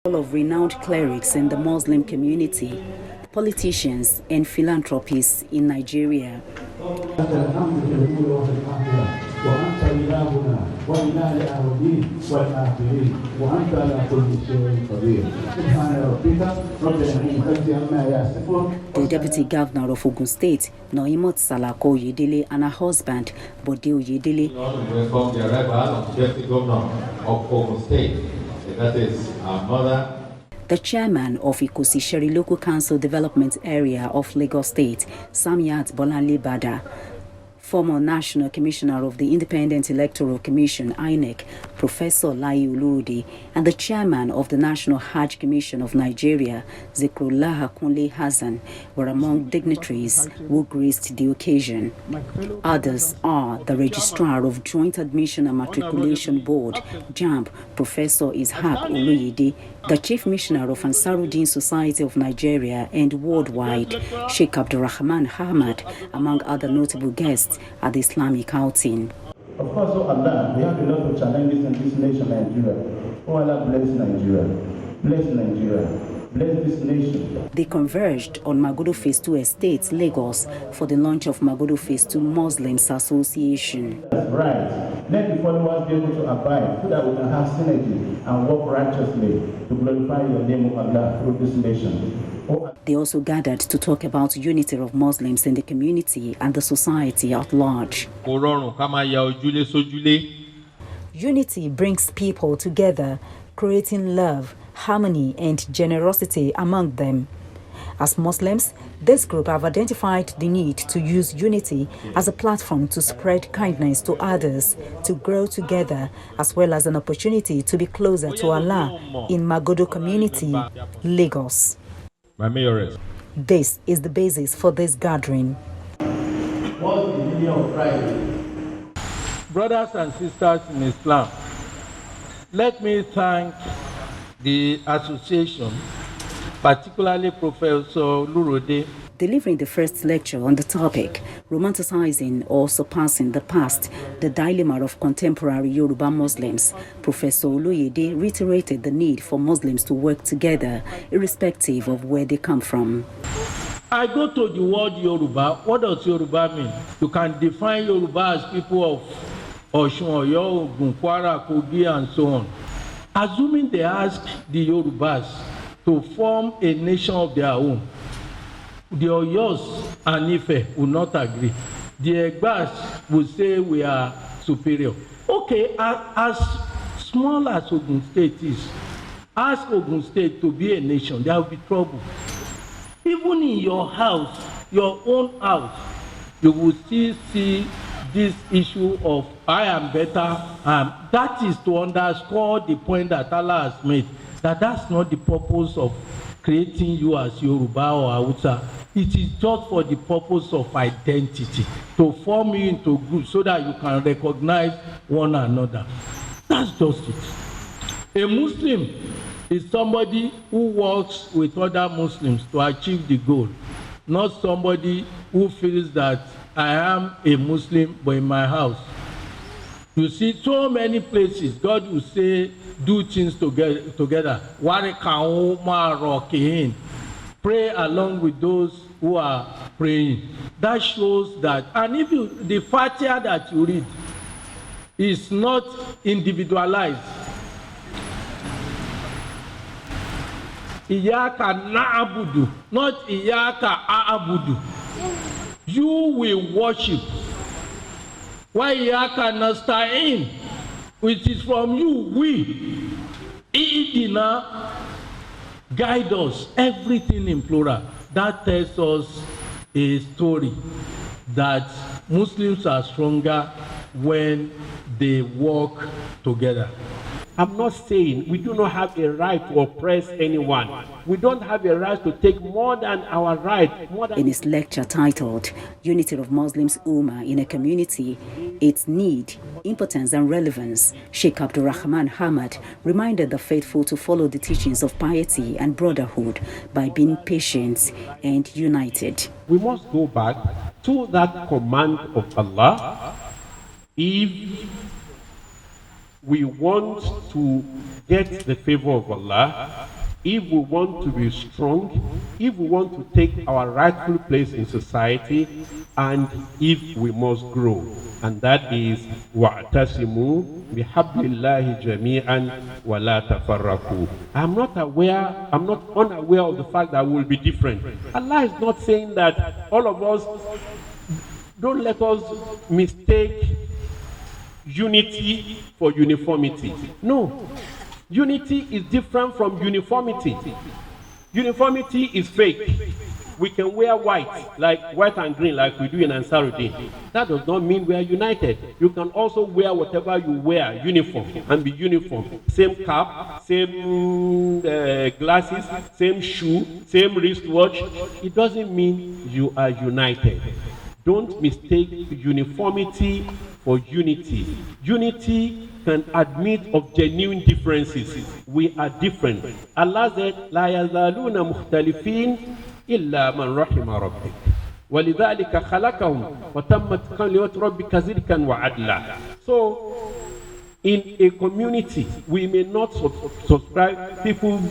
Of renowned clerics in the Muslim community, politicians, and philanthropists in Nigeria. The Deputy Governor of Ogun State, Noimot Salako Oyedele, and her husband, Bode Oyedele. Welcome the arrival of the Deputy Governor of Ogun State. That is our mother. The chairman of Ikosi-Shere Local Council Development Area of Lagos State, Samiat Bolanle Bada, former National Commissioner of the Independent Electoral Commission, INEC, Professor Lai Ulurude, and the chairman of the National Hajj Commission of Nigeria, Zikrullah Kunle Hassan, were among dignitaries who graced the occasion. Others are the Registrar of Joint Admission and Matriculation Board, JAMB, Professor Ishaq Oluyede, the Chief Missioner of Ansaruddin Society of Nigeria and worldwide, Sheikh Abdurrahman Ahmad, among other notable guests at the Islamic outing. Of course, oh Allah, we have a lot of challenges in this nation, Nigeria. Oh Allah, bless Nigeria. Bless Nigeria. Bless this nation. They converged on Magodo Phase 2 Estates, Lagos, for the launch of Magodo Phase 2 Muslims Association. That's right. Let the followers be able to abide so that we can have synergy and work righteously to glorify your name of Allah through this nation. They also gathered to talk about unity of Muslims in the community and the society at large. Unity brings people together, creating love, harmony, and generosity among them. As Muslims, this group have identified the need to use unity as a platform to spread kindness to others, to grow together, as well as an opportunity to be closer to Allah in Magodo community, Lagos. This is the basis for this gathering. What's the meaning of Friday? Brothers and sisters in Islam, let me thank the association, particularly Professor Lurode. Delivering the first lecture on the topic, romanticizing or surpassing the past, the dilemma of contemporary Yoruba Muslims, Professor Oloyede reiterated the need for Muslims to work together, irrespective of where they come from. I go to the word Yoruba. What does Yoruba mean? You can define Yoruba as people of Osun, Oyo, Ogun, Kwara, Kogi, and so on. Assuming they ask the Yorubas to form a nation of their own, the Oyos and Ife will not agree. The Egbas will say we are superior. Okay, as small as Ogun State is, ask Ogun State to be a nation, there will be trouble. Even in your house, your own house, you will still see this issue of I am better. That is to underscore the point that Allah has made, that that's not the purpose of creating you as Yoruba or Hausa. It is just for the purpose of identity, to form you into groups so that you can recognize one another. That's just it. A Muslim is somebody who works with other Muslims to achieve the goal, not somebody who feels that I am a Muslim but in my house. You see, so many places God will say, do things together. Pray along with those who are praying. That shows that, and if you, the Fatiha that you read is not individualized. Iyaka na'abudu, not iyaka a'abudu. You will worship. Why iyaka nasta'in, which is from you, we. Idina, guide us, everything in plural. That tells us a story that Muslims are stronger when they work together. I'm not saying we do not have a right to oppress anyone. We don't have a right to take more than our right. In his lecture titled Unity of Muslims Ummah in a Community, Its Need, Importance and Relevance, Sheikh Abdurrahman Ahmad reminded the faithful to follow the teachings of piety and brotherhood by being patient and united. We must go back to that command of Allah. If we want to get the favor of Allah, if we want to be strong, if we want to take our rightful place in society, and if we must grow. And that is وَاعْتَصِمُوا بِحَبْلِ اللَّهِ جَمِيعًا وَلَا تَفَرَّقُوا. I'm not unaware of the fact that we will be different. Allah is not saying that all of us, don't let us mistake unity for uniformity. No. Unity is different from uniformity. Uniformity is fake. We can wear white, like white and green, like we do in Ansaruddin. That does not mean we are united. You can also wear whatever you wear, uniform, and be uniform. Same cap, same glasses, same shoe, same wristwatch. It doesn't mean you are united. Don't mistake uniformity for unity. Unity can admit of genuine differences. We are different. Allah said, لا يزالون مختلفين إلا من رحم ربك ولذلك خلقهم وتمت كلمة ربك صدقا وعدلا. So, in a community, we may not subscribe. People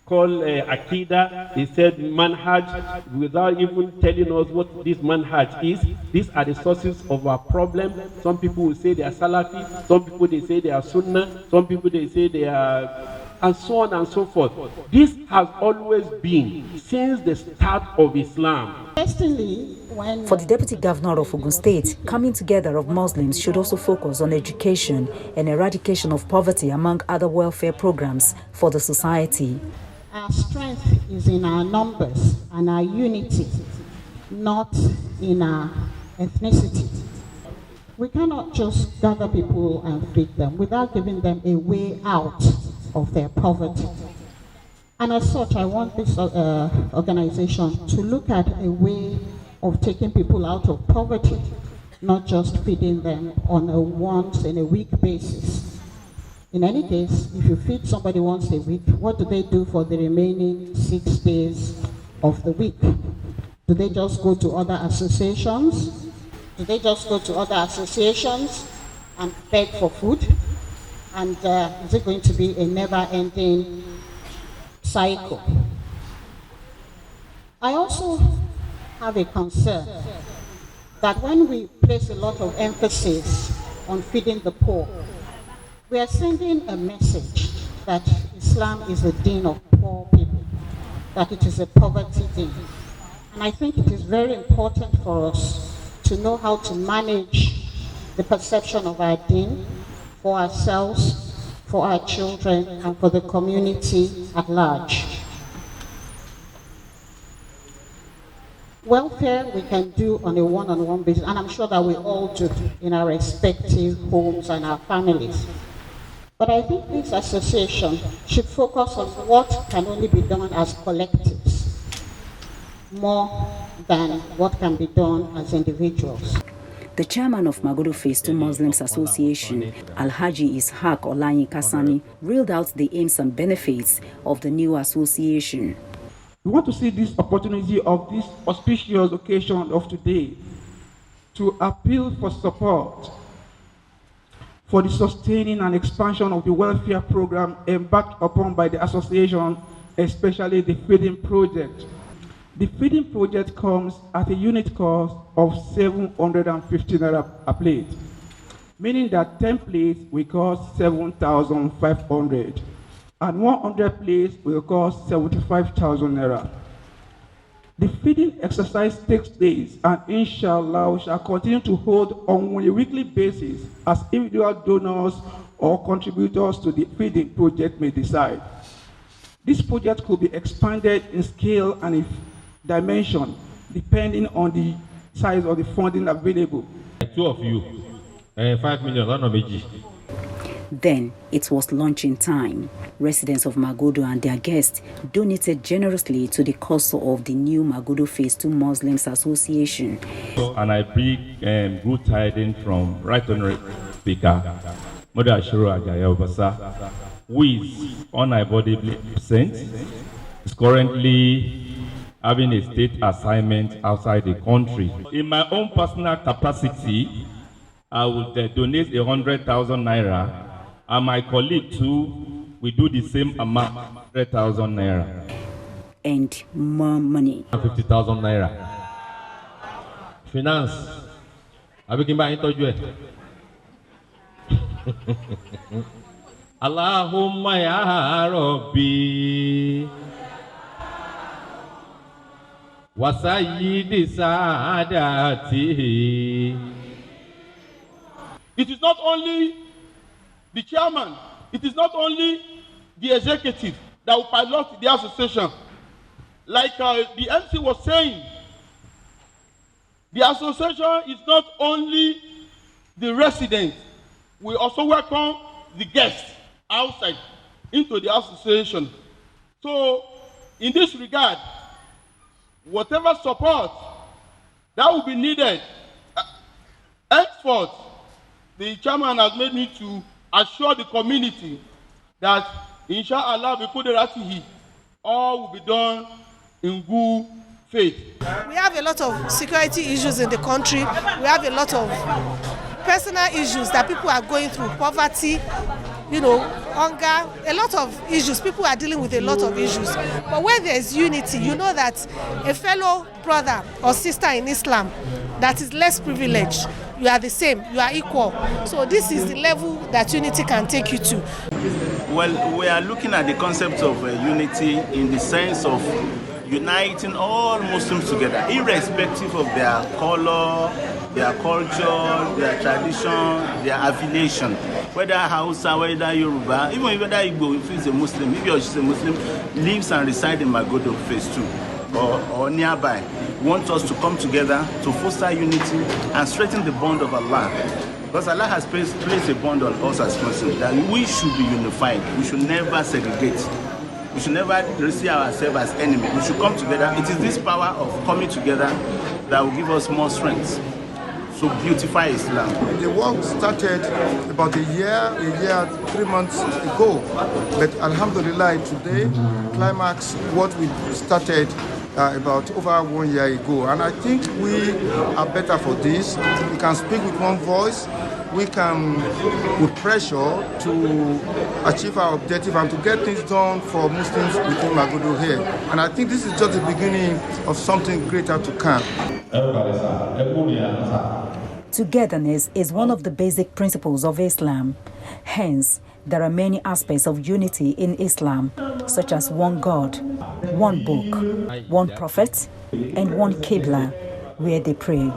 call Akida, they said manhaj, without even telling us what this manhaj is. These are the sources of our problem. Some people will say they are Salafi, some people they say they are Sunnah, some people they say they are, and so on and so forth. This has always been since the start of Islam. For the Deputy Governor of Ogun State, coming together of Muslims should also focus on education and eradication of poverty among other welfare programs for the society. Our strength is in our numbers and our unity, not in our ethnicity. We cannot just gather people and feed them without giving them a way out of their poverty. And as such, I want this organization to look at a way of taking people out of poverty, not just feeding them on a once in a week basis. In any case, if you feed somebody once a week, what do they do for the remaining 6 days of the week? Do they just go to other associations? Do they just go to other associations and beg for food? And is it going to be a never-ending cycle? I also have a concern that when we place a lot of emphasis on feeding the poor, we are sending a message that Islam is a deen of poor people, that it is a poverty deen. And I think it is very important for us to know how to manage the perception of our deen for ourselves, for our children, and for the community at large. Welfare we can do on a one-on-one basis, and I'm sure that we all do in our respective homes and our families. But I think this association should focus on what can only be done as collectives, more than what can be done as individuals. The chairman of Magodo Phase 2 Muslims Association, Alhaji Ishaq Olayinka Sani, reeled out the aims and benefits of the new association. We want to see this opportunity of this auspicious occasion of today to appeal for support for the sustaining and expansion of the welfare program embarked upon by the association, especially the feeding project. The feeding project comes at a unit cost of 750 naira a plate, meaning that 10 plates will cost 7,500 and 100 plates will cost 75,000 naira. The feeding exercise takes place and inshallah we shall continue to hold on a weekly basis as individual donors or contributors to the feeding project may decide. This project could be expanded in scale and in dimension depending on the size of the funding available. 2 of you, 5 million, Then it was launching time. Residents of Magodo and their guests donated generously to the cause of the new Magodo Phase 2 Muslims Association. And I bring good tidings from Right Honorable Speaker Mother Ashuru Ajaya Obasa, who is unavoidably absent, is currently having a state assignment outside the country. In my own personal capacity, I would donate 100,000 naira And my colleague too, we do the same amount, 100,000 naira. And more money. 50,000 naira. Finance. Abikimba interview. Allahumma ya Rabbi wa sayyidi saadati. It is not only the chairman, it is not only the executive that will pilot the association. Like the MC was saying, the association is not only the residents, we also welcome the guests outside into the association. So, in this regard, whatever support that will be needed, henceforth, the chairman has made me to assure the community that, inshallah, all will be done in good faith. We have a lot of security issues in the country. We have a lot of personal issues that people are going through, poverty, hunger, a lot of issues. People are dealing with a lot of issues. But where there is unity, you know that a fellow brother or sister in Islam that is less privileged, you are the same, you are equal. So this is the level that unity can take you to. Well, we are looking at the concept of unity in the sense of uniting all Muslims together, irrespective of their color, their culture, their tradition, their affiliation. Whether Hausa, whether Yoruba, even whether Igbo, if he's a Muslim, if you're just a Muslim, lives and resides in Magodo Phase 2 or nearby. We want us to come together to foster unity and strengthen the bond of Allah. Because Allah has placed a bond on us as Muslims that we should be unified. We should never segregate. We should never see ourselves as enemies. We should come together. It is this power of coming together that will give us more strength to beautify Islam. The work started about a year, 3 months ago. But Alhamdulillah, today, climax what we started about over 1 year ago. And I think we are better for this. We can speak with one voice. We can, with pressure, to achieve our objective and to get things done for Muslims within Magodo here. And I think this is just the beginning of something greater to come. Togetherness is one of the basic principles of Islam. Hence, there are many aspects of unity in Islam, such as one God, one book, one prophet, and one Qibla, where they pray.